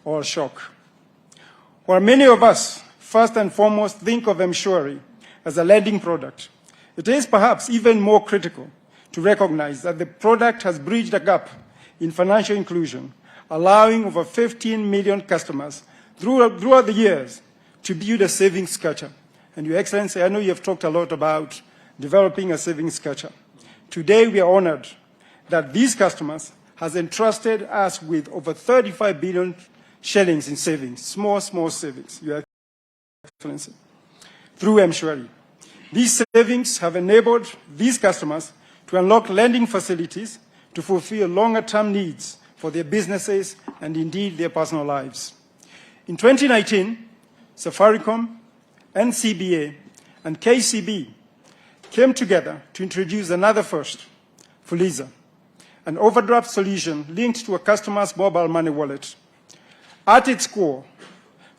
or shock. While many of us first and foremost think of M-Shwari as a lending product, it is perhaps even more critical to recognize that the product has bridged a gap in financial inclusion, allowing over 15 million customers throughout the years to build a savings culture. And Your Excellency, I know you have talked a lot about developing a savings culture. Today we are honored that these customers has entrusted us with over 35 billion shillings in savings, small savings, Your Excellency, through M-Shwari. These savings have enabled these customers to unlock lending facilities to fulfill longer-term needs for their businesses and indeed their personal lives. In 2019, Safaricom, NCBA and KCB came together to introduce another first, Fuliza, an overdraft solution linked to a customer's mobile money wallet. At its core,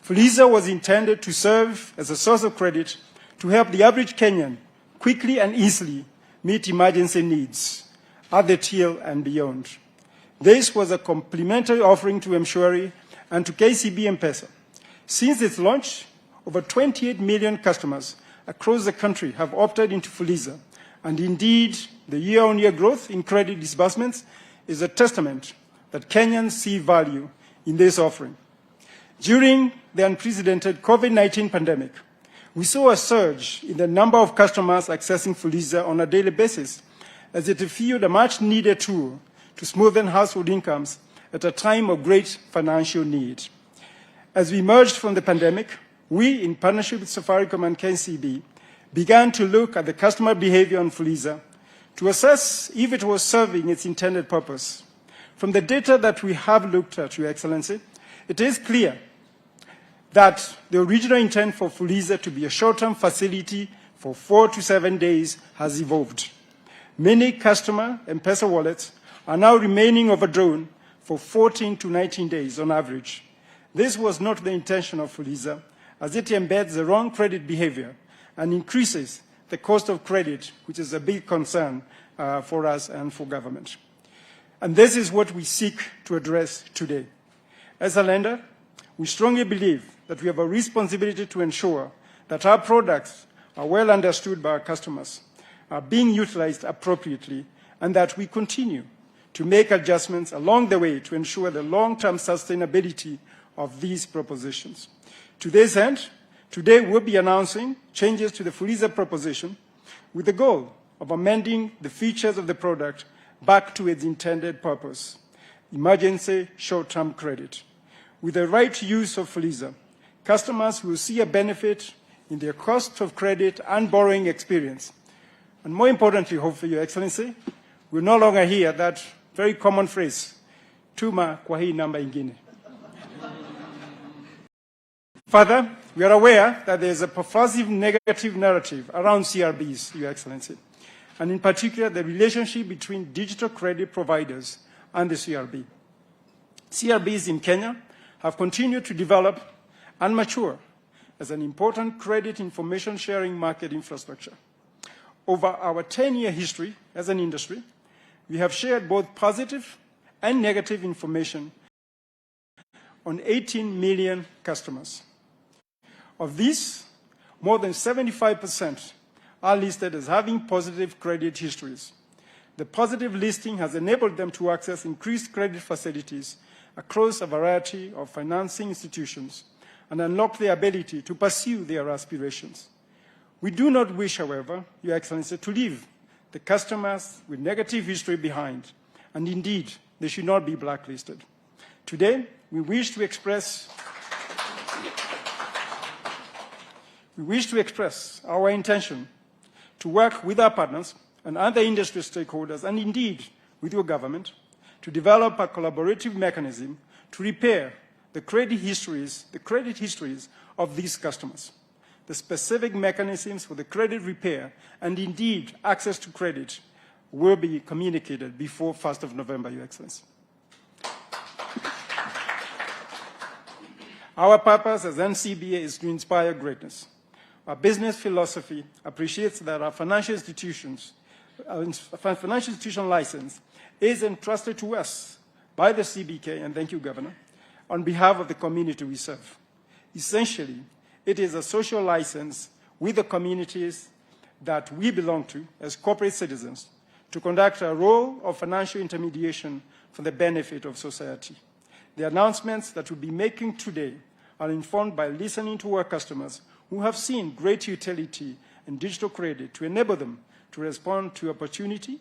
Fuliza was intended to serve as a source of credit to help the average Kenyan quickly and easily meet emergency needs at the till and beyond. This was a complementary offering to M-Shwari and to KCB M-Pesa. Since its launch, over 28 million customers across the country have opted into Fuliza, and indeed, the year-on-year growth in credit disbursements is a testament that Kenyans see value in this offering. During the unprecedented COVID-19 pandemic, we saw a surge in the number of customers accessing Fuliza on a daily basis, as it fueled a much-needed tool to smoothen household incomes at a time of great financial need. As we emerged from the pandemic, we, in partnership with Safaricom and KCB, began to look at the customer behavior on Fuliza to assess if it was serving its intended purpose. From the data that we have looked at, Your Excellency, it is clear that the original intent for Fuliza to be a short-term facility for 4 to 7 days has evolved. Many customer M-Pesa wallets are now remaining overdrawn for 14 to 19 days on average. This was not the intention of Fuliza, as it embeds the wrong credit behavior and increases the cost of credit, which is a big concern for us and for government. And this is what we seek to address today. As a lender, we strongly believe that we have a responsibility to ensure that our products are well understood by our customers, are being utilized appropriately, and that we continue to make adjustments along the way to ensure the long-term sustainability of these propositions. To this end, today we'll be announcing changes to the Fuliza proposition with the goal of amending the features of the product back to its intended purpose, emergency short-term credit. With the right use of Fuliza, customers will see a benefit in their cost of credit and borrowing experience. And more importantly, hopefully, Your Excellency, we'll no longer hear that very common phrase, tuma kwa hii namba ingine. Further, we are aware that there is a pervasive negative narrative around CRBs, Your Excellency, and in particular the relationship between digital credit providers and the CRB. CRBs in Kenya have continued to develop and mature as an important credit information sharing market infrastructure. Over our 10-year history as an industry, we have shared both positive and negative information on 18 million customers. Of these, more than 75% are listed as having positive credit histories. The positive listing has enabled them to access increased credit facilities across a variety of financing institutions and unlock the ability to pursue their aspirations. We do not wish, however, Your Excellency, to leave the customers with negative history behind, and indeed, they should not be blacklisted. Today, we wish to express our intention to work with our partners and other industry stakeholders, and indeed with your government, to develop a collaborative mechanism to repair the credit histories of these customers. The specific mechanisms for the credit repair and indeed access to credit will be communicated before 1st of November, Your Excellency. Our purpose as NCBA is to inspire greatness. Our business philosophy appreciates that our financial institution license is entrusted to us by the CBK, and thank you, Governor, on behalf of the community we serve. Essentially, it is a social license with the communities that we belong to as corporate citizens to conduct a role of financial intermediation for the benefit of society. The announcements that we'll be making today are informed by listening to our customers who have seen great utility in digital credit to enable them to respond to opportunity,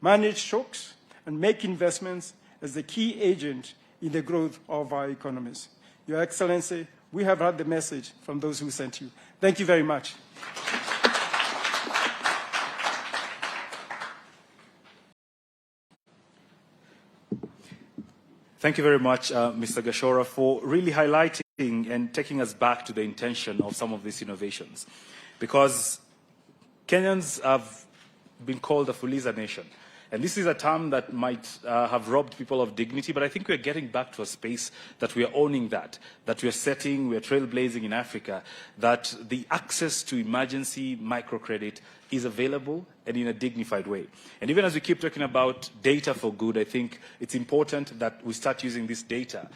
manage shocks, and make investments as the key agent in the growth of our economies. Your Excellency, we have heard the message from those who sent you. Thank you very much. Thank you very much, Mr. Gashora, for really highlighting and taking us back to the intention of some of these innovations. Because Kenyans have been called a Fuliza nation. And this is a term that might have robbed people of dignity, but I think we're getting back to a space that we are owning that we're setting, we're trailblazing in Africa, that the access to emergency microcredit is available and in a dignified way. And even as we keep talking about data for good, I think it's important that we start using this data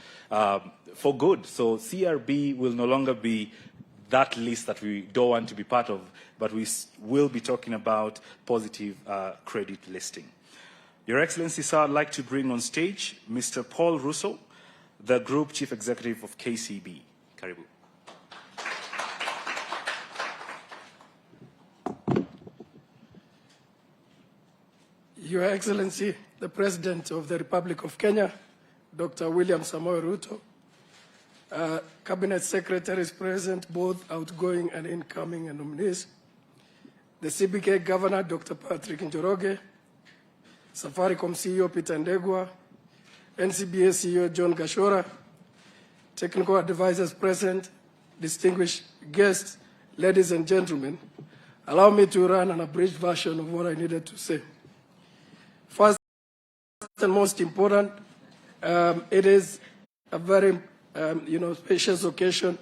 for good. So CRB will no longer be that list that we don't want to be part of, but we will be talking about positive credit listing. Your Excellency, sir, I'd like to bring on stage Mr. Paul Ruto, the Group Chief Executive of KCB. Karibu. Your Excellency, the President of the Republic of Kenya, Dr. William Samoei Ruto, Cabinet Secretaries present, both outgoing and incoming and nominees, the CBK Governor, Dr. Patrick Njoroge, Safaricom CEO Peter Ndegwa, NCBA CEO John Gashora, technical advisors present, distinguished guests, ladies and gentlemen, allow me to run an abridged version of what I needed to say. First and most important, it is a very spacious occasion.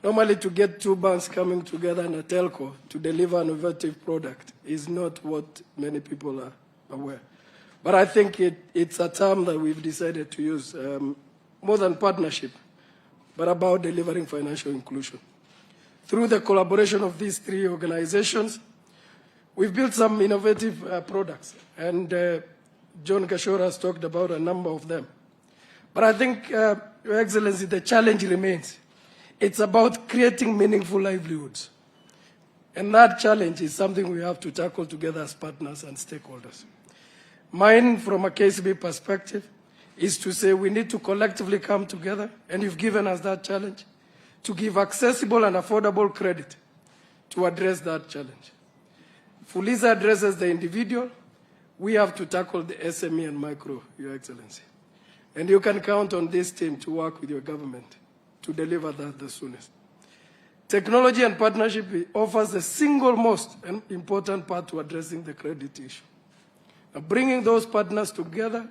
Normally to get two banks coming together in a telco to deliver an innovative product is not what many people are aware. But I think it's a term that we've decided to use, more than partnership, but about delivering financial inclusion. Through the collaboration of these three organizations, we've built some innovative products, and John Gashora has talked about a number of them. But I think, Your Excellency, the challenge remains. It's about creating meaningful livelihoods. And that challenge is something we have to tackle together as partners and stakeholders. Mine, from a KCB perspective, is to say we need to collectively come together, and you've given us that challenge, to give accessible and affordable credit to address that challenge. Fuliza addresses the individual. We have to tackle the SME and micro, Your Excellency. And you can count on this team to work with your government to deliver that the soonest. Technology and partnership offers the single most important part to addressing the credit issue. Now, bringing those partners together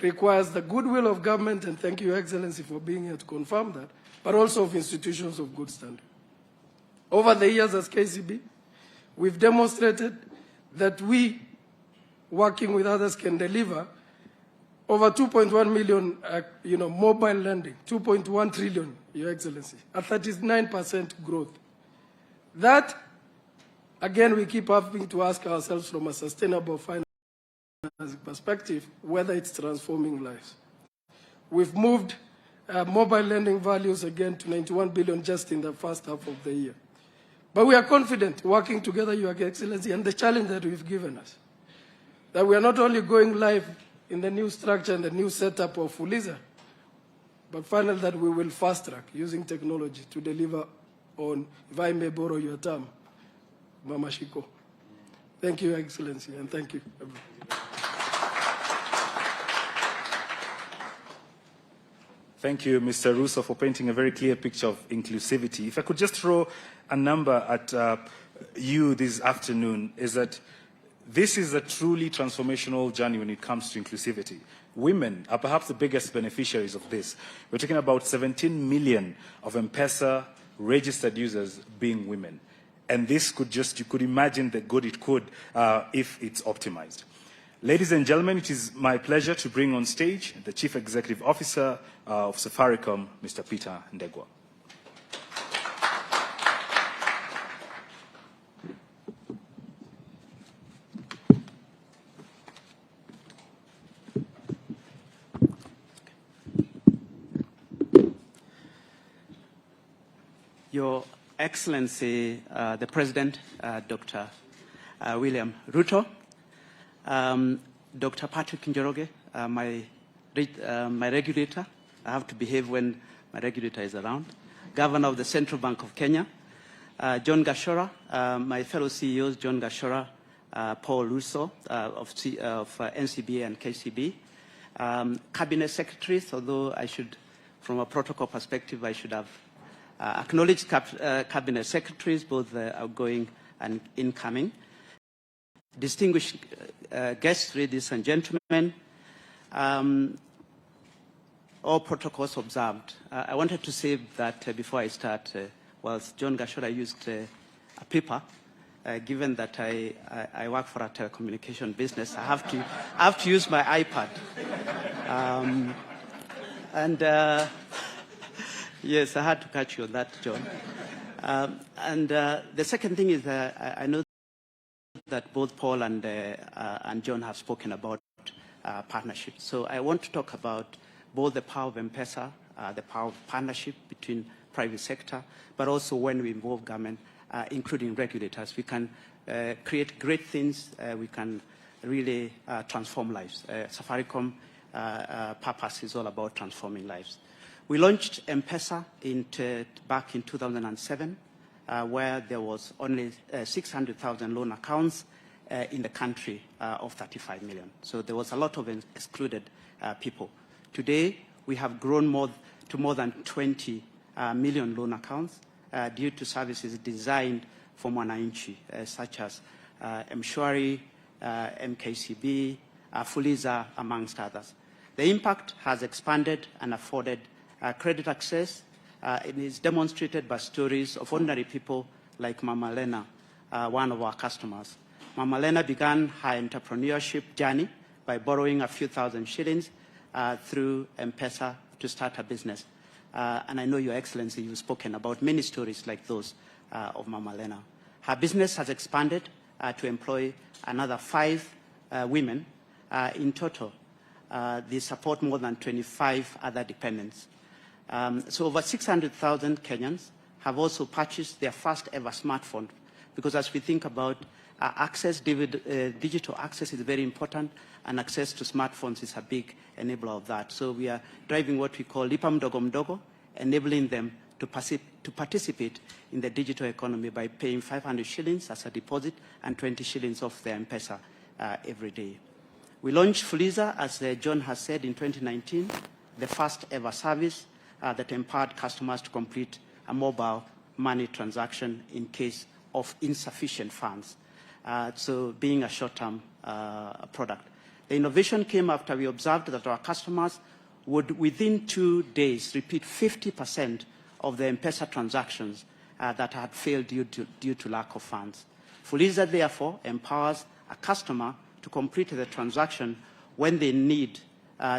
requires the goodwill of government, and thank you, Your Excellency, for being here to confirm that, but also of institutions of good standing. Over the years as KCB, we've demonstrated that we, working with others, can deliver over 2.1 million, mobile lending, 2.1 trillion, Your Excellency, a 39% growth. That, again, we keep having to ask ourselves from a sustainable finance perspective, whether it's transforming lives. We've moved mobile lending values again to 91 billion just in the first half of the year. But we are confident, working together, Your Excellency, and the challenge that we've given us, that we are not only going live in the new structure and the new setup of Fuliza, but finally that we will fast track using technology to deliver on, if I may borrow your term, Mama Shiko. Thank you, Your Excellency, and thank you, everyone. Thank you, Mr. Ruto, for painting a very clear picture of inclusivity. If I could just throw a number at you this afternoon, is that this is a truly transformational journey when it comes to inclusivity. Women are perhaps the biggest beneficiaries of this. We're talking about 17 million of M-Pesa registered users being women. And this could just, you could imagine the good it could if it's optimized. Ladies and gentlemen, it is my pleasure to bring on stage the Chief Executive Officer of Safaricom, Mr. Peter Ndegwa. Your Excellency, the President, Dr. William Ruto, Dr. Patrick Njoroge, my regulator. I have to behave when my regulator is around. Governor of the Central Bank of Kenya, John Gashora, my fellow CEOs, John Gashora, Paul Ruto of NCBA and KCB, Cabinet Secretaries, although I should, from a protocol perspective, I should have acknowledged Cabinet Secretaries, both outgoing and incoming. Distinguished guests, ladies and gentlemen, all protocols observed. I wanted to say that before I start, whilst John Gashora used a paper, given that I work for a telecommunication business, I have to use my iPad. Yes, I had to catch you on that, John. The second thing is I know that both Paul and John have spoken about partnership. So I want to talk about both the power of M-Pesa, the power of partnership between private sector, but also when we involve government, including regulators. We can create great things. We can really transform lives. Safaricom purpose is all about transforming lives. We launched M-Pesa back in 2007, where there was only 600,000 loan accounts in the country of 35 million. So there was a lot of excluded people. Today, we have grown to more than 20 million loan accounts due to services designed for Mwananchi, such as M-Shwari, MKCB, Fuliza, amongst others. The impact has expanded and afforded credit access. It is demonstrated by stories of ordinary people like Mama Lena, one of our customers. Mama Lena began her entrepreneurship journey by borrowing a few thousand shillings through M-Pesa to start a business. And I know, Your Excellency, you've spoken about many stories like those of Mama Lena. Her business has expanded to employ another 5 women. In total, they support more than 25 other dependents. So over 600,000 Kenyans have also purchased their first ever smartphone, because as we think about access, digital access is very important, and access to smartphones is a big enabler of that. So we are driving what we call Lipa Mdogo Mdogo, enabling them to participate in the digital economy by paying 500 shillings as a deposit and 20 shillings off their M-Pesa every day. We launched Fuliza, as John has said, in 2019, the first ever service that empowered customers to complete a mobile money transaction in case of insufficient funds, so being a short-term product. The innovation came after we observed that our customers would, within 2 days, repeat 50% of the M-Pesa transactions that had failed due to lack of funds. Fuliza, therefore, empowers a customer to complete the transaction when they need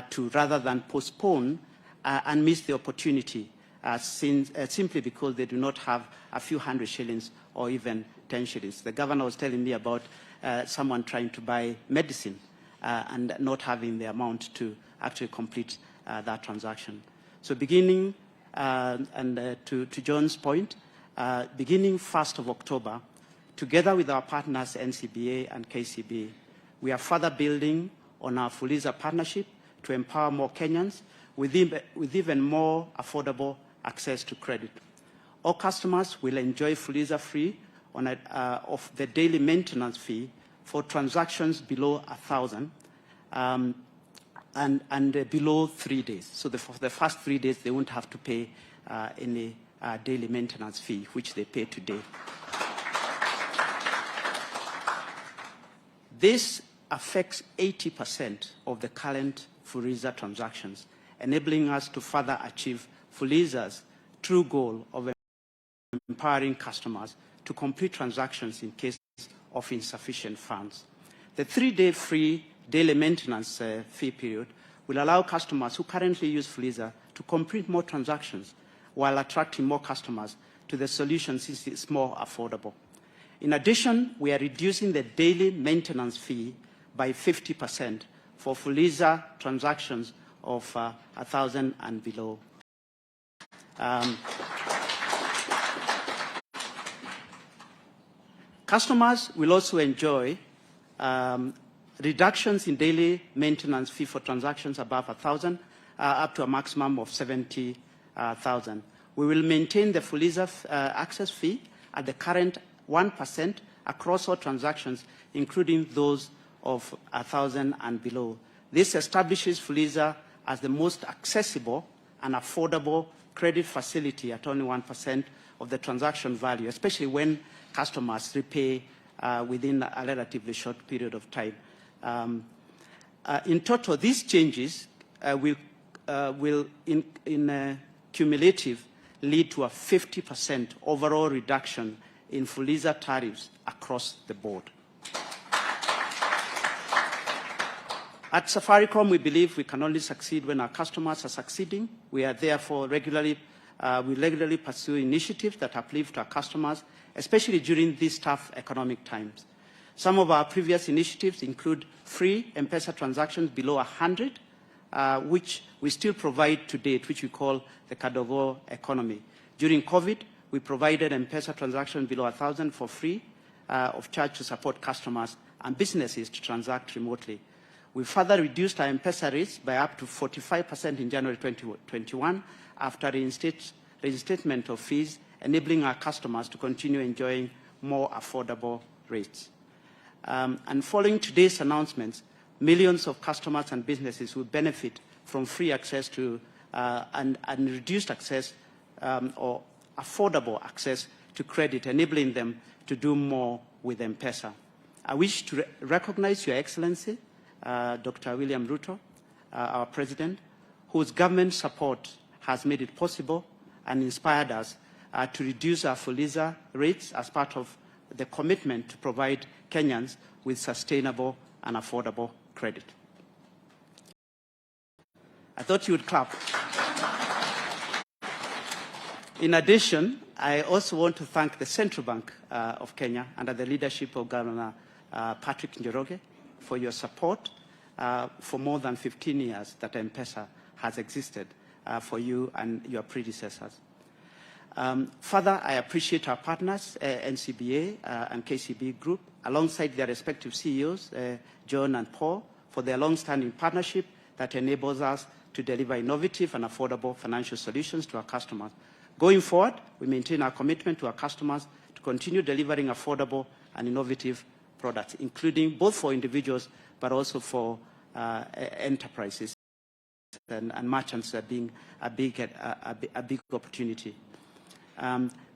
to, rather than postpone and miss the opportunity simply because they do not have a few hundred shillings or even 10 shillings. The governor was telling me about someone trying to buy medicine and not having the amount to actually complete that transaction. So beginning, to John's point, beginning 1st of October, together with our partners NCBA and KCB, we are further building on our Fuliza partnership to empower more Kenyans with even more affordable access to credit. All customers will enjoy Fuliza free of the daily maintenance fee for transactions below 1,000 and below 3 days. So for the first 3 days, they won't have to pay any daily maintenance fee, which they pay today. This affects 80% of the current Fuliza transactions, enabling us to further achieve Fuliza's true goal of empowering customers to complete transactions in case of insufficient funds. The 3-day free daily maintenance fee period will allow customers who currently use Fuliza to complete more transactions while attracting more customers to the solution since it's more affordable. In addition, we are reducing the daily maintenance fee by 50% for Fuliza transactions of 1,000 and below. Customers will also enjoy reductions in daily maintenance fee for transactions above 1,000 up to a maximum of 70,000. We will maintain the Fuliza access fee at the current 1% across all transactions, including those of 1,000 and below. This establishes Fuliza as the most accessible and affordable credit facility at only 1% of the transaction value, especially when customers repay within a relatively short period of time. In total, these changes will in cumulative lead to a 50% overall reduction in Fuliza tariffs across the board. At Safaricom, we believe we can only succeed when our customers are succeeding. We are therefore regularly pursue initiatives that uplift our customers, especially during these tough economic times. Some of our previous initiatives include free M-Pesa transactions below 100, which we still provide to date, which we call the Kadogo economy. During COVID, we provided M-Pesa transactions below 1,000 for free of charge to support customers and businesses to transact remotely. We further reduced our M-Pesa rates by up to 45% in January 2021 after reinstatement of fees, enabling our customers to continue enjoying more affordable rates. And following today's announcements, millions of customers and businesses will benefit from free access to and reduced access or affordable access to credit, enabling them to do more with M-Pesa. I wish to recognize Your Excellency, Dr. William Ruto, our President, whose government support has made it possible and inspired us to reduce our Fuliza rates as part of the commitment to provide Kenyans with sustainable and affordable credit. I thought you would clap. In addition, I also want to thank the Central Bank of Kenya under the leadership of Governor Patrick Njoroge for your support for more than 15 years that M-Pesa has existed for you and your predecessors. Further, I appreciate our partners, NCBA and KCB Group, alongside their respective CEOs, John and Paul, for their long-standing partnership that enables us to deliver innovative and affordable financial solutions to our customers. Going forward, we maintain our commitment to our customers to continue delivering affordable and innovative products, including both for individuals but also for enterprises and merchants being a big opportunity.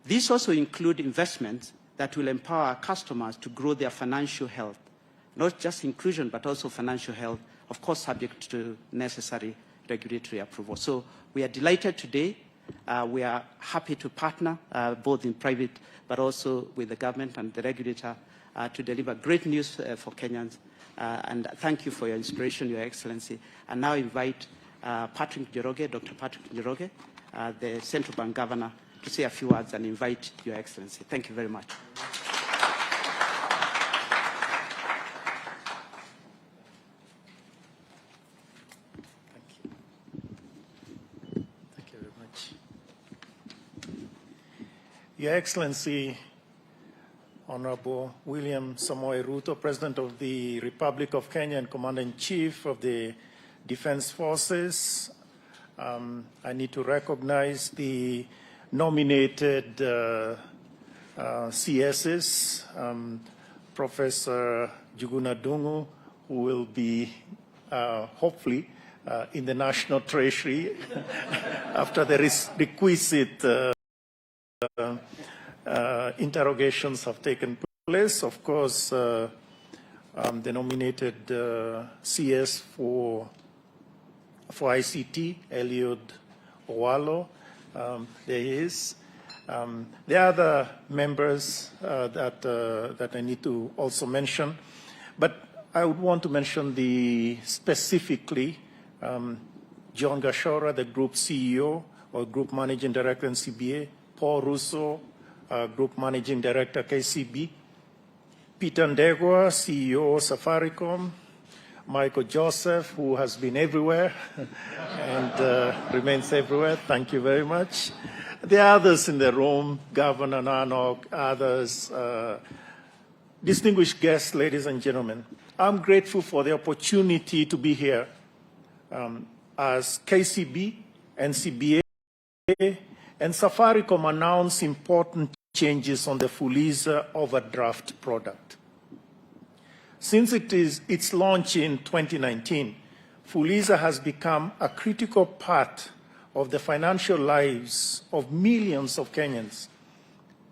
These also include investments that will empower our customers to grow their financial health, not just inclusion, but also financial health, of course, subject to necessary regulatory approval. So we are delighted today. We are happy to partner both in private, but also with the government and the regulator to deliver great news for Kenyans. And thank you for your inspiration, Your Excellency. And now invite Patrick Njoroge, Dr. Patrick Njoroge, the Central Bank Governor, to say a few words and invite Your Excellency. Thank you very much. Thank you very much. Your Excellency, Honorable William Samoei Ruto, President of the Republic of Kenya and Commander-in-Chief of the Defense Forces, I need to recognize the nominated CSs, Professor Juguna Dungu, who will be hopefully in the National Treasury after the requisite interrogations have taken place. Of course, the nominated CS for ICT, Eliud Owalo, there he is. The other members that I need to also mention. But I would want to mention specifically John Gashora, the Group CEO or Group Managing Director NCBA, Paul Ruto, Group Managing Director KCB, Peter Ndegwa, CEO Safaricom, Michael Joseph, who has been everywhere and remains everywhere. Thank you very much. There are others in the room, Governor Nanok, others, distinguished guests, ladies and gentlemen. I'm grateful for the opportunity to be here as KCB, NCBA, and Safaricom announce important changes on the Fuliza overdraft product. Since its launch in 2019, Fuliza has become a critical part of the financial lives of millions of Kenyans,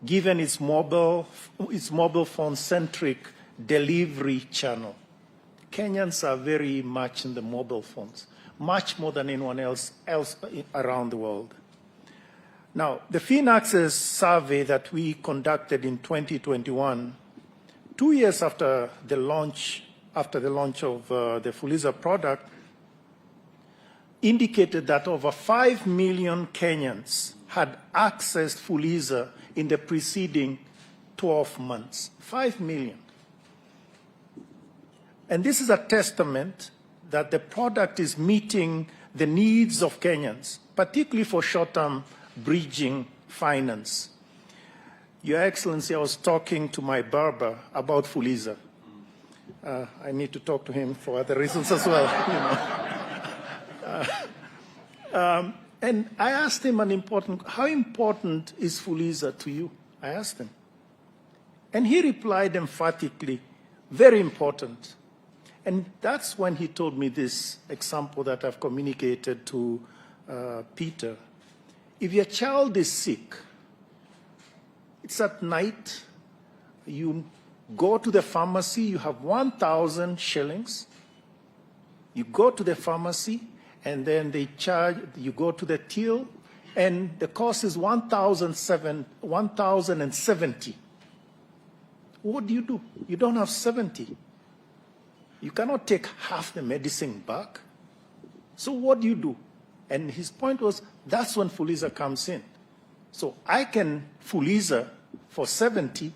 given its mobile phone-centric delivery channel. Kenyans are very much in the mobile phones, much more than anyone else around the world. Now, the FinAccess survey that we conducted in 2021, 2 years after the launch of the Fuliza product, indicated that over 5 million Kenyans had accessed Fuliza in the preceding 12 months. 5 million. And this is a testament that the product is meeting the needs of Kenyans, particularly for short-term bridging finance. Your Excellency, I was talking to my barber about Fuliza. I need to talk to him for other reasons as well. And I asked him how important is Fuliza to you? I asked him. And he replied emphatically, very important. And that's when he told me this example that I've communicated to Peter. If your child is sick, it's at night, you go to the pharmacy, you have 1,000 shillings, you go to the pharmacy, and then they charge, you go to the till, and the cost is 1,070. What do? You don't have 70. You cannot take half the medicine back. So what do? And his point was, that's when Fuliza comes in. So I can Fuliza for 70,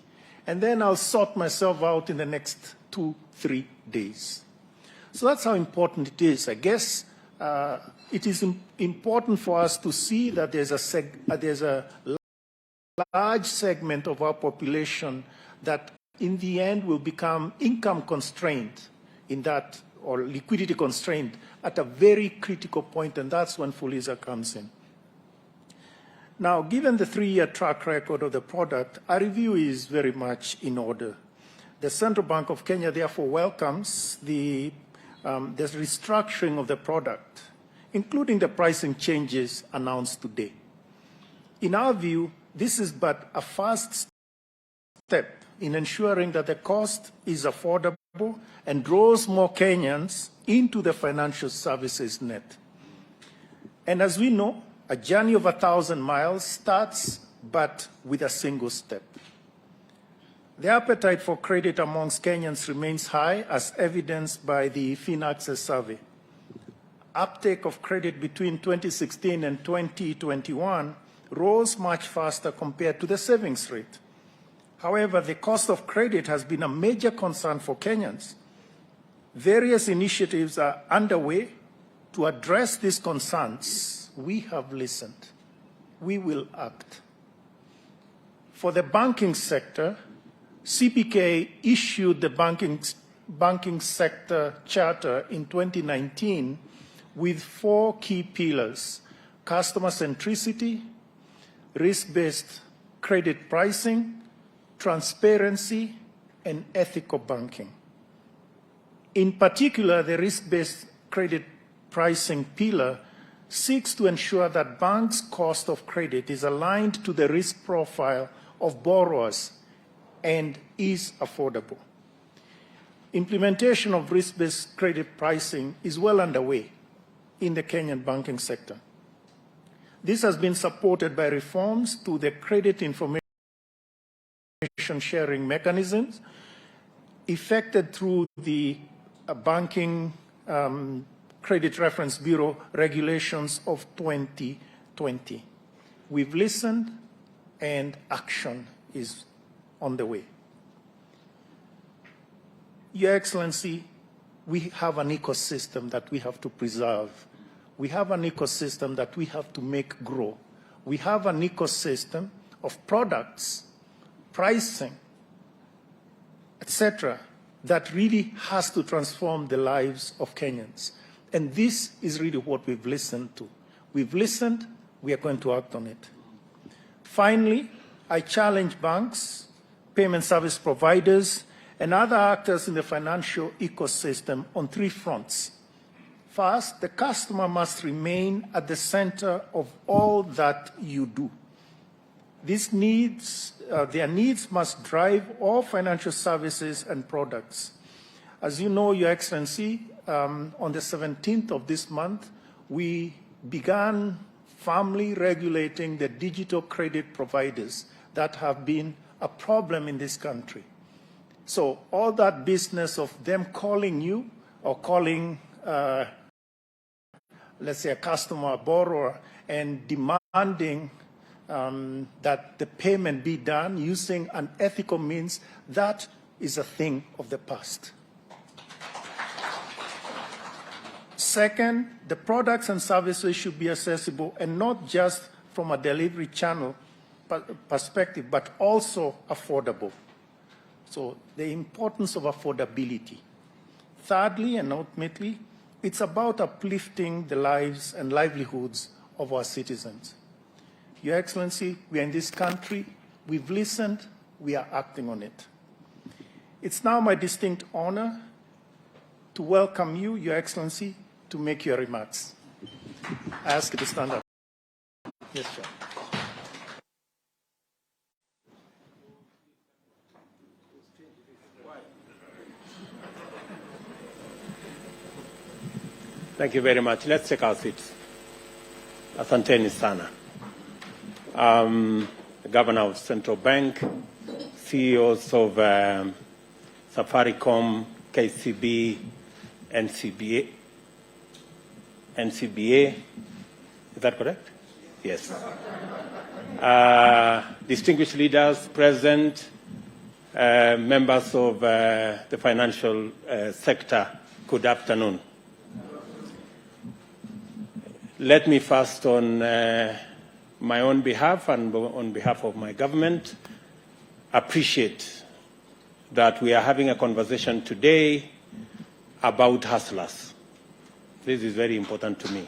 and then I'll sort myself out in the next 2-3 days. So that's how important it is. I guess it is important for us to see that there's a large segment of our population that in the end will become income constrained in that, or liquidity constrained at a very critical point, and that's when Fuliza comes in. Now, given the 3-year track record of the product, our review is very much in order. The Central Bank of Kenya therefore welcomes the restructuring of the product, including the pricing changes announced today. In our view, this is but a first step in ensuring that the cost is affordable and draws more Kenyans into the financial services net. And as we know, a journey of 1,000 miles starts but with a single step. The appetite for credit amongst Kenyans remains high, as evidenced by the FinAccess survey. Uptake of credit between 2016 and 2021 rose much faster compared to the savings rate. However, the cost of credit has been a major concern for Kenyans. Various initiatives are underway to address these concerns. We have listened. We will act. For the banking sector, CBK issued the banking sector charter in 2019 with 4 key pillars: customer centricity, risk-based credit pricing, transparency, and ethical banking. In particular, the risk-based credit pricing pillar seeks to ensure that banks' cost of credit is aligned to the risk profile of borrowers and is affordable. Implementation of risk-based credit pricing is well underway in the Kenyan banking sector. This has been supported by reforms to the credit information sharing mechanisms effected through the Banking Credit Reference Bureau regulations of 2020. We've listened and action is on the way. Your Excellency, we have an ecosystem that we have to preserve. We have an ecosystem that we have to make grow. We have an ecosystem of products, pricing, etc., that really has to transform the lives of Kenyans. And this is really what we've listened to. We've listened, we are going to act on it. Finally, I challenge banks, payment service providers, and other actors in the financial ecosystem on 3 fronts. First, the customer must remain at the center of all that you do. These needs, their needs must drive all financial services and products. As you know, Your Excellency, on the 17th of this month, we began firmly regulating the digital credit providers that have been a problem in this country. So all that business of them calling you or calling, let's say, a customer, a borrower, and demanding that the payment be done using unethical means, that is a thing of the past. Second, the products and services should be accessible, and not just from a delivery channel perspective, but also affordable. So the importance of affordability. Thirdly, and ultimately, it's about uplifting the lives and livelihoods of our citizens. Your Excellency, we are in this country, we've listened, we are acting on it. It's now my distinct honor to welcome you, Your Excellency, to make your remarks. I ask you to stand up. Yes, sir. Thank you very much. Let's take our seats. Asanteni sana. The Governor of Central Bank, CEOs of Safaricom, KCB, NCBA, is that correct? Yes. Distinguished leaders present, members of the financial sector, good afternoon. Let me first, on my own behalf and on behalf of my government, appreciate that we are having a conversation today about hustlers. This is very important to me.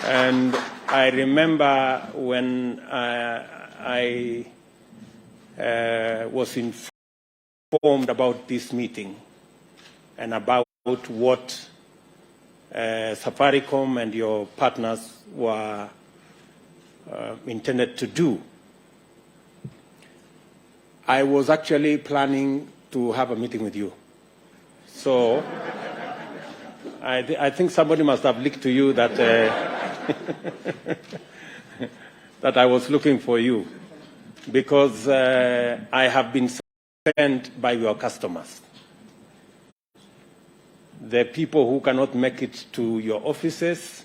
And I remember when I was informed about this meeting and about what Safaricom and your partners were intended to do. I was actually planning to have a meeting with you. So I think somebody must have leaked to you that, that I was looking for you, because I have been sent by your customers. The people who cannot make it to your offices,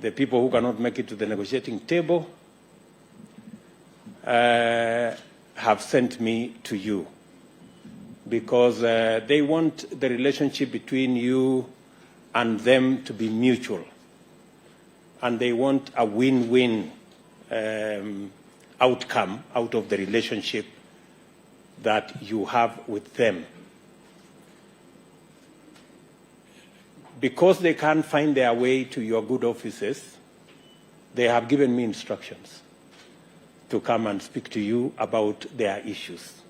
the people who cannot make it to the negotiating table, have sent me to you, because they want the relationship between you and them to be mutual. And they want a win-win outcome out of the relationship that you have with them. Because they can't find their way to your good offices, they have given me instructions to come and speak to you about their issues.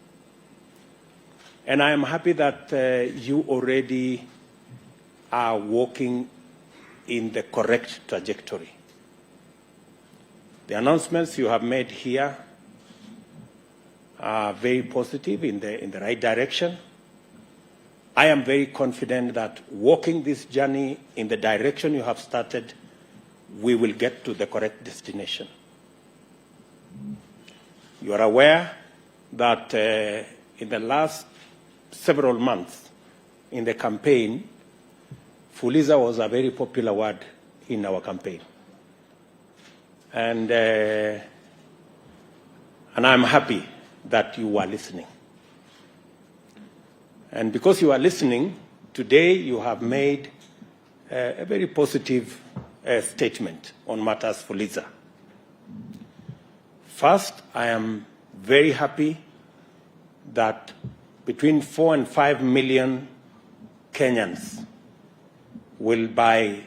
And I am happy that you already are walking in the correct trajectory. The announcements you have made here are very positive, in the right direction. I am very confident that walking this journey in the direction you have started, we will get to the correct destination. You are aware that in the last several months in the campaign, Fuliza was a very popular word in our campaign. And I'm happy that you are listening. And because you are listening, today you have made a very positive statement on matters Fuliza. First, I am very happy that between 4 and 5 million Kenyans will by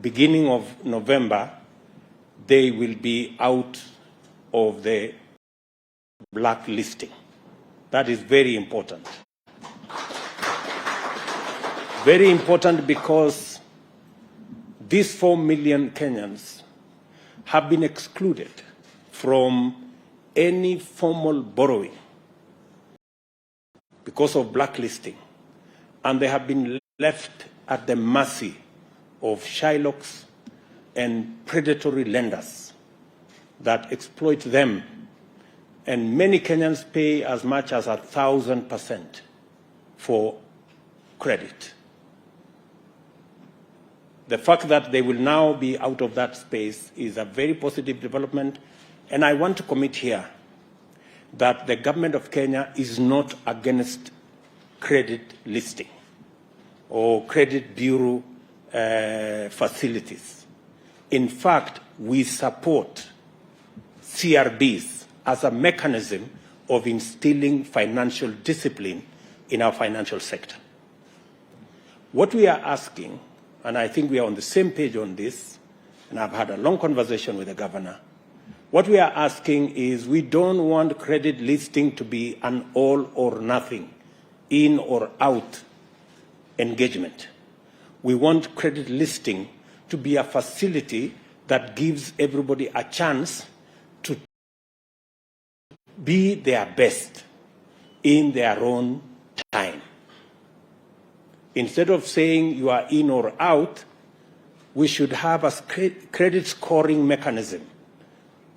beginning of November, they will be out of the blacklisting. That is very important. Very important because these 4 million Kenyans have been excluded from any formal borrowing because of blacklisting, and they have been left at the mercy of shylocks and predatory lenders that exploit them, and many Kenyans pay as much as 1,000% for credit. The fact that they will now be out of that space is a very positive development, and I want to commit here that the government of Kenya is not against credit listing or credit bureau facilities. In fact, we support CRBs as a mechanism of instilling financial discipline in our financial sector. What we are asking, and I think we are on the same page on this, and I've had a long conversation with the governor, what we are asking is we don't want credit listing to be an all or nothing, in or out engagement. We want credit listing to be a facility that gives everybody a chance to be their best in their own time. Instead of saying you are in or out, we should have a credit scoring mechanism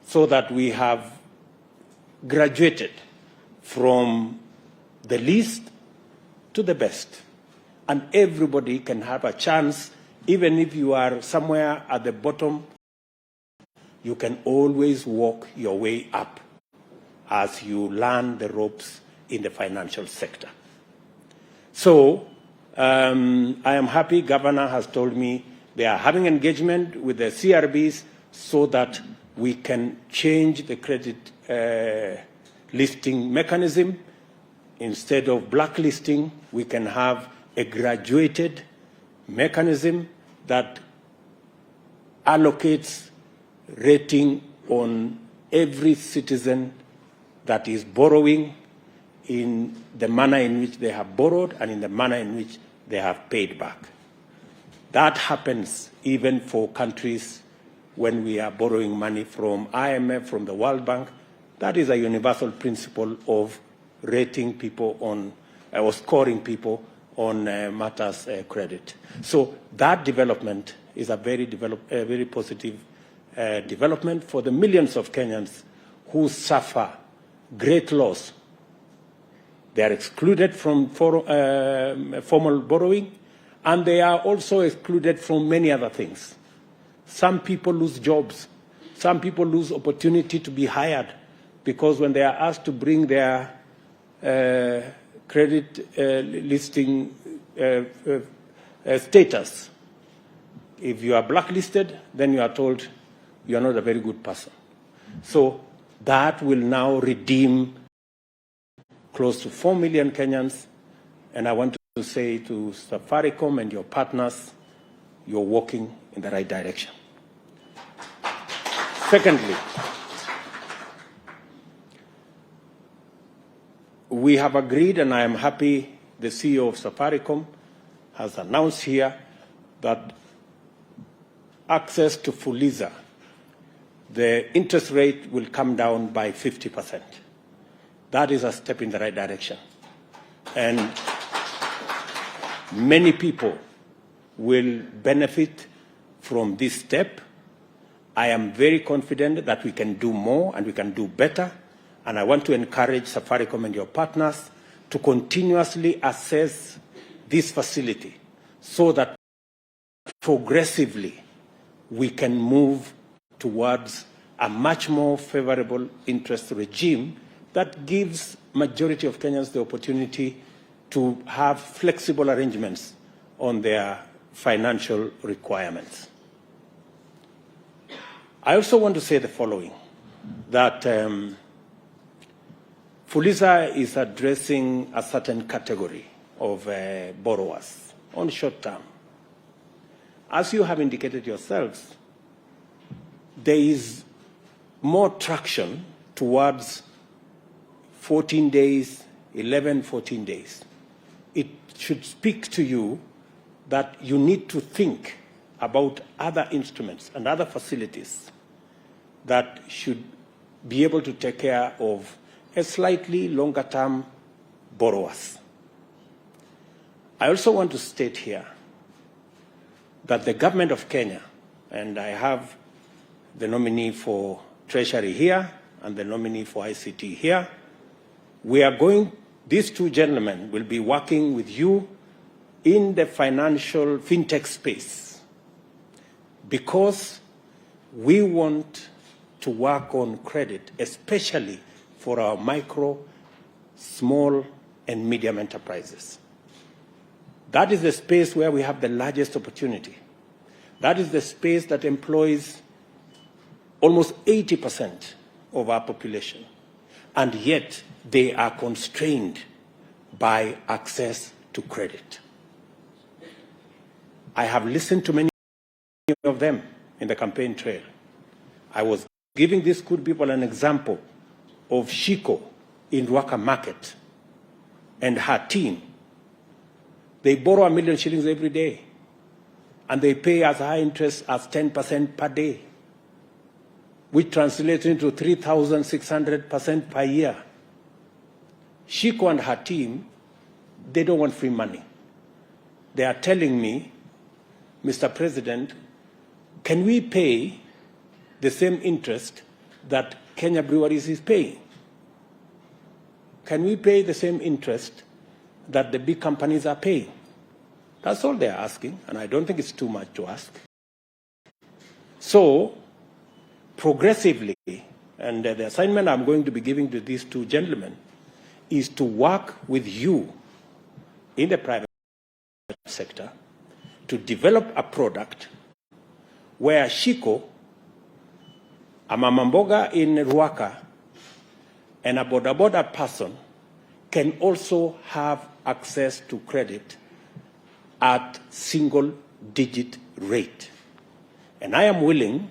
so that we have graduated from the least to the best. And everybody can have a chance, even if you are somewhere at the bottom, you can always walk your way up as you learn the ropes in the financial sector. So I am happy Governor has told me they are having engagement with the CRBs so that we can change the credit listing mechanism. Instead of blacklisting, we can have a graduated mechanism that allocates rating on every citizen that is borrowing in the manner in which they have borrowed and in the manner in which they have paid back. That happens even for countries when we are borrowing money from IMF, from the World Bank. That is a universal principle of rating people on, or scoring people on matters credit. So that development is a very positive development for the millions of Kenyans who suffer great loss. They are excluded from formal borrowing, and they are also excluded from many other things. Some people lose jobs. Some people lose opportunity to be hired because when they are asked to bring their credit listing status, if you are blacklisted, then you are told you are not a very good person. So that will now redeem close to 4 million Kenyans, and I want to say to Safaricom and your partners, you're walking in the right direction. Secondly, we have agreed, and I am happy the CEO of Safaricom has announced here that access to Fuliza, the interest rate will come down by 50%. That is a step in the right direction. And many people will benefit from this step, I am very confident that we can do more and we can do better. And I want to encourage Safaricom and your partners to continuously assess this facility so that progressively we can move towards a much more favorable interest regime that gives majority of Kenyans the opportunity to have flexible arrangements on their financial requirements. I also want to say the following, that Fuliza is addressing a certain category of borrowers on short term. As you have indicated yourselves, there is more traction towards 14 days, 11, 14 days. It should speak to you that you need to think about other instruments and other facilities that should be able to take care of a slightly longer term borrowers. I also want to state here that the government of Kenya, and I have the nominee for Treasury here and the nominee for ICT here, these two gentlemen will be working with you in the financial fintech space because we want to work on credit, especially for our micro, small, and medium enterprises. That is the space where we have the largest opportunity. That is the space that employs almost 80% of our population, and yet they are constrained by access to credit. I have listened to many of them in the campaign trail. I was giving these good people an example of Shiko in Ruaka Market and her team. They borrow 1 million shillings every day, and they pay as high interest as 10% per day, which translates into 3,600% per year. Shiko and her team, they don't want free money. They are telling me, Mr. President, can we pay the same interest that Kenya Breweries is paying? Can we pay the same interest that the big companies are paying? That's all they're asking, and I don't think it's too much to ask. So, progressively, and the assignment I'm going to be giving to these two gentlemen is to work with you in the private sector to develop a product where Shiko, a mama mboga in Ruaka, and a boda person can also have access to credit at single-digit rate. And I am willing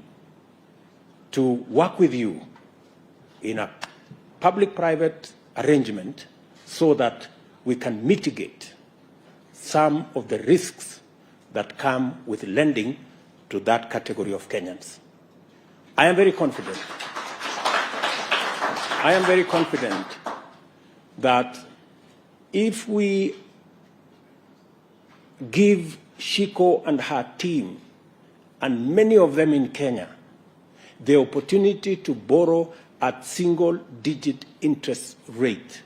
to work with you in a public-private arrangement so that we can mitigate some of the risks that come with lending to that category of Kenyans. I am very confident. I am very confident that if we give Shiko and her team, and many of them in Kenya, the opportunity to borrow at single-digit interest rate,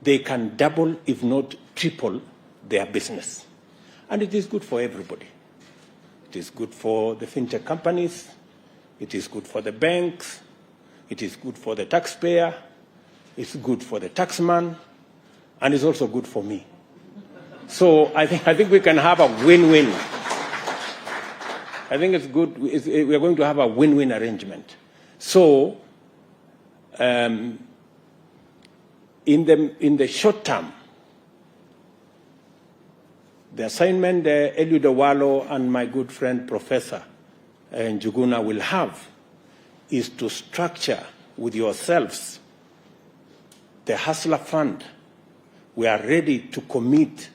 they can double, if not triple, their business. And it is good for everybody. It is good for the fintech companies. It is good for the banks. It is good for the taxpayer. It's good for the taxman. And it's also good for me. So I think we can have a win-win. I think it's good. We are going to have a win-win arrangement. So in the short term, the assignment Eliud Owalo and my good friend Professor Njuguna will have is to structure with yourselves the Hustler Fund. We are ready to commit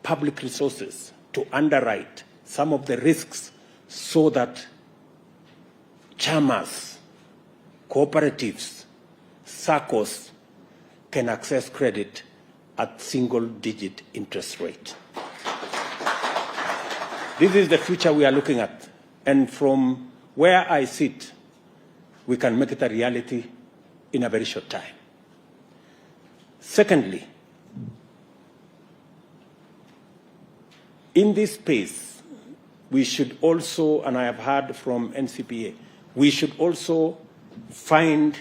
public resources to underwrite some of the risks so that chamas, cooperatives, SACCOs can access credit at single-digit interest rate. This is the future we are looking at. And from where I sit, we can make it a reality in a very short time. Secondly, in this space, we should also, and I have heard from NCBA, we should also find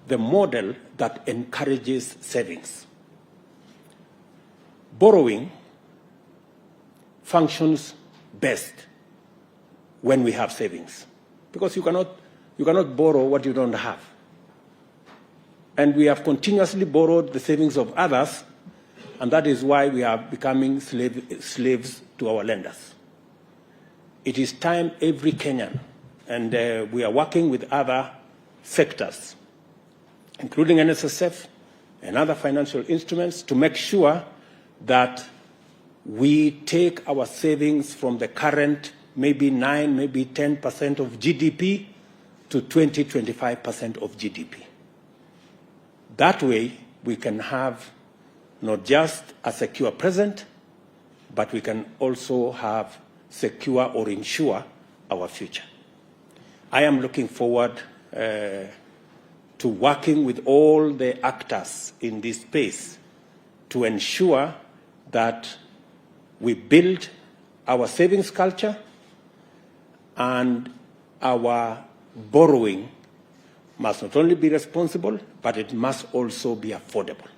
the model that encourages savings. Borrowing functions best when we have savings, because you cannot borrow what you don't have. And we have continuously borrowed the savings of others, and that is why we are becoming slaves to our lenders. It is time every Kenyan, and we are working with other sectors, including NSSF and other financial instruments, to make sure that we take our savings from the current maybe 9, maybe 10% of GDP to 20, 25% of GDP. That way, we can have not just a secure present, but we can also have secure or ensure our future. I am looking forward to working with all the actors in this space to ensure that we build our savings culture and our borrowing must not only be responsible, but it must also be affordable.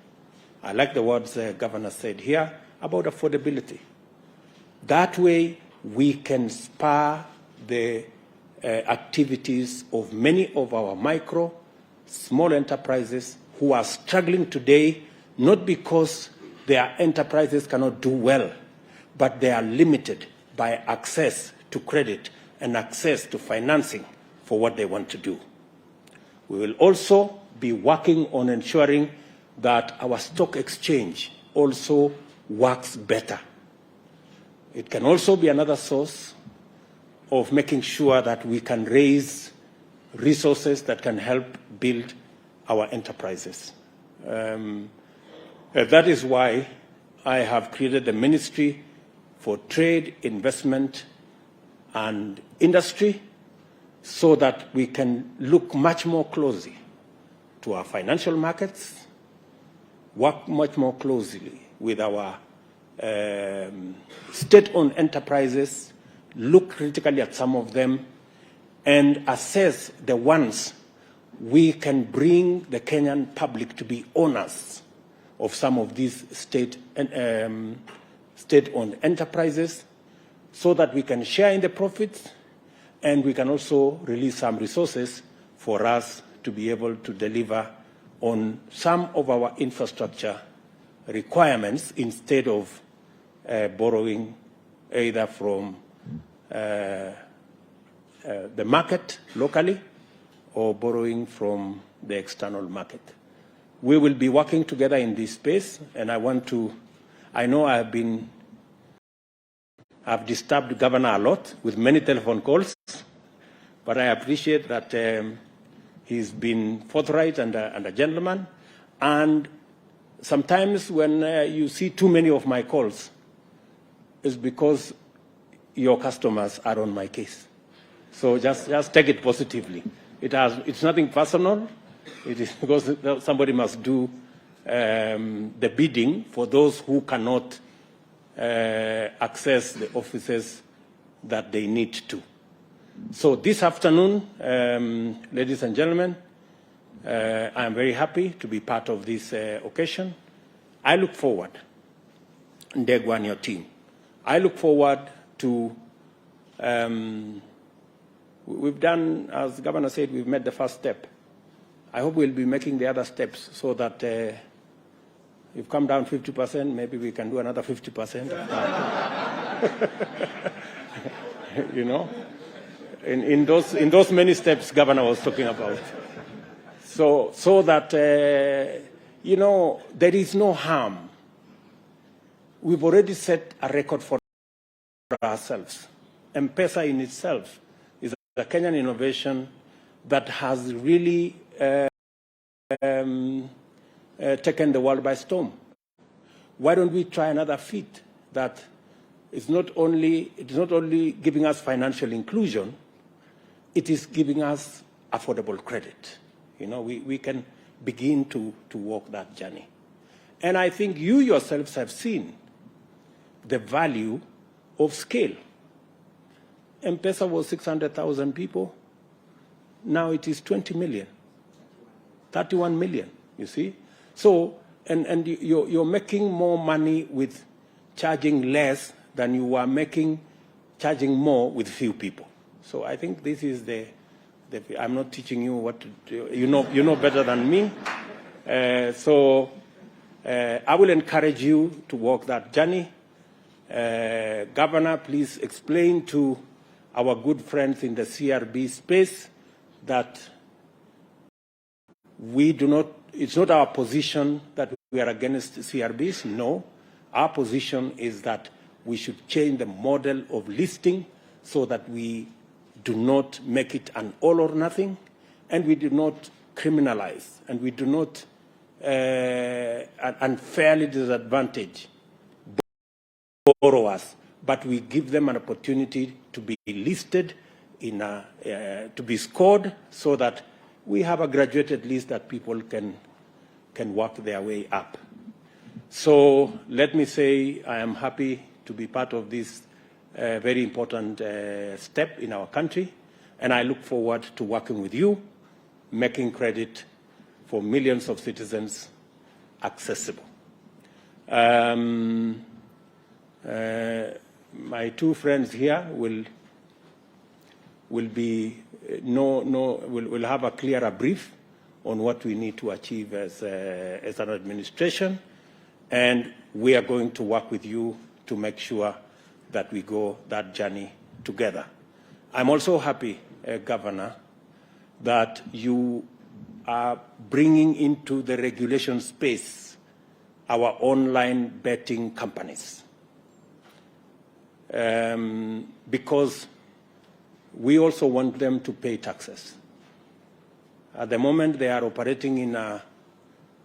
I like the words the governor said here about affordability. That way, we can spur the activities of many of our micro, small enterprises who are struggling today, not because their enterprises cannot do well, but they are limited by access to credit and access to financing for what they want to do. We will also be working on ensuring that our stock exchange also works better. It can also be another source of making sure that we can raise resources that can help build our enterprises. That is why I have created the Ministry for Trade, Investment and Industry, so that we can look much more closely to our financial markets, work much more closely with our state-owned enterprises, look critically at some of them, and assess the ones we can bring the Kenyan public to be owners of some of these state-owned enterprises, so that we can share in the profits, and we can also release some resources for us to be able to deliver on some of our infrastructure requirements instead of borrowing either from the market locally or borrowing from the external market. We will be working together in this space, and I know I've disturbed the governor a lot with many telephone calls, but I appreciate that he's been forthright and a gentleman. And sometimes when you see too many of my calls, it's because your customers are on my case. So just take it positively. It's nothing personal. It is because somebody must do the bidding for those who cannot access the offices that they need to. So this afternoon, ladies and gentlemen, I am very happy to be part of this occasion. I look forward, Ndegwa and your team, I look forward to, we've done, as the governor said, we've made the first step. I hope we'll be making the other steps so that you've come down 50%, maybe we can do another 50%. You know, in those many steps Governor was talking about. So that, you know, there is no harm. We've already set a record for ourselves. M-Pesa in itself is a Kenyan innovation that has really taken the world by storm. Why don't we try another feat that it's not only giving us financial inclusion, it is giving us affordable credit. You know, we can begin to walk that journey. And I think you yourselves have seen the value of scale. M-Pesa was 600,000 people. Now it is 20 million, 31 million, you see? So, and you're making more money with charging less than you were charging more with few people. So I think this is I'm not teaching you what to do. You know better than me. So I will encourage you to walk that journey. Governor, please explain to our good friends in the CRB space that it's not our position that we are against CRBs. No, our position is that we should change the model of listing so that we do not make it an all or nothing, and we do not criminalize, and we do not unfairly disadvantage borrowers, but we give them an opportunity to be listed, to be scored, so that we have a graduated list that people can work their way up. So let me say I am happy to be part of this very important step in our country, and I look forward to working with you, making credit for millions of citizens accessible. My two friends here will have a clearer brief on what we need to achieve as an administration, and we are going to work with you to make sure that we go that journey together. I'm also happy, Governor, that you are bringing into the regulation space our online betting companies. Because we also want them to pay taxes. At the moment, they are operating in a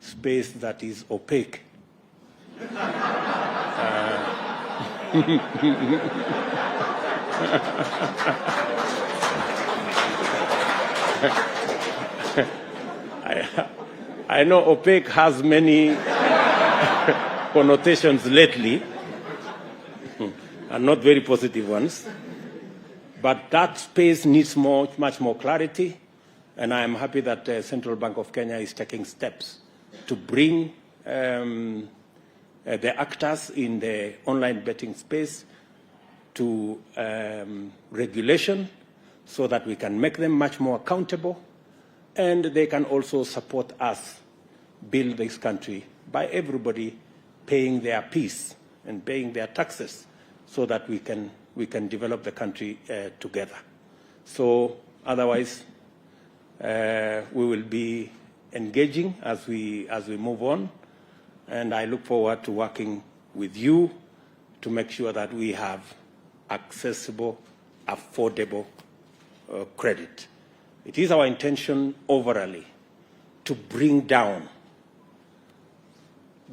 space that is opaque. I know opaque has many connotations lately, and not very positive ones. But that space needs much more clarity, and I am happy that the Central Bank of Kenya is taking steps to bring the actors in the online betting space to regulation so that we can make them much more accountable, and they can also support us build this country by everybody paying their piece and paying their taxes so that we can develop the country together. So otherwise, we will be engaging as we move on, and I look forward to working with you to make sure that we have accessible, affordable credit. It is our intention overall to bring down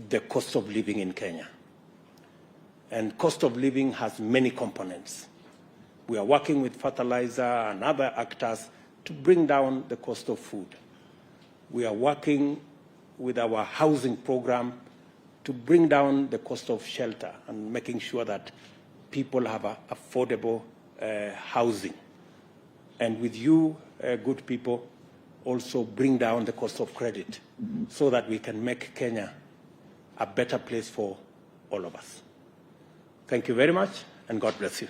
the cost of living in Kenya. And cost of living has many components. We are working with fertilizer and other actors to bring down the cost of food. We are working with our housing program to bring down the cost of shelter and making sure that people have affordable housing. And with you, good people, also bring down the cost of credit so that we can make Kenya a better place for all of us. Thank you very much, and God bless you.